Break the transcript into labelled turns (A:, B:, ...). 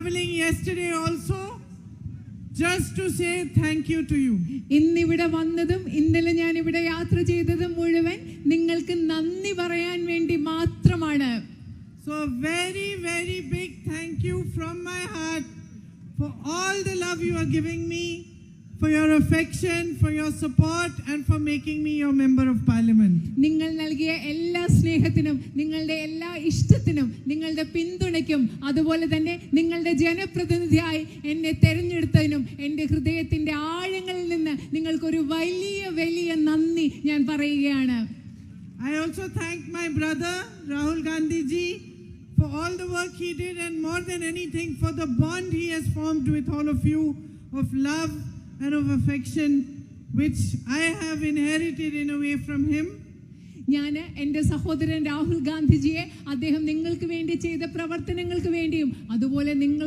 A: traveling yesterday also just to say thank you to you.
B: ഇന്നിവിടെ വന്നതും ഇന്നലെ ഞാൻ ഇവിടെ യാത്ര ചെയ്തതും മുഴുവൻ നിങ്ങൾക്ക് നന്ദി പറയാൻ വേണ്ടി മാത്രമാണ്.
A: So very, very big thank you from my heart for all the love you are giving me, for your affection, for your support and for making me your member of parliament.
B: നിങ്ങൾ നൽകിയ എല്ലാ സ്നേഹത്തിനും നിങ്ങളുടെ എല്ലാ ഇഷ്ടത്തിനും നിങ്ങളുടെ പിന്തുണയ്ക്കും അതുപോലെ തന്നെ നിങ്ങളുടെ ജനപ്രതിനിധിയായി എന്നെ തെരഞ്ഞെടുത്തതിനും എൻ്റെ ഹൃദയത്തിന്റെ ആഴങ്ങളിൽ നിന്ന് നിങ്ങൾക്കൊരു വലിയ വലിയ നന്ദി ഞാൻ പറയുകയാണ്.
A: I also thank my brother Rahul Gandhi ji for all the work he did and more than anything for the bond he has formed with all of you of love and of affection which I have inherited in a way from him.
B: ഞാൻ എൻ്റെ സഹോദരൻ രാഹുൽ ഗാന്ധിജിയെ അദ്ദേഹം നിങ്ങൾക്ക് വേണ്ടി ചെയ്ത പ്രവർത്തനങ്ങൾക്ക് വേണ്ടിയും അതുപോലെ നിങ്ങൾ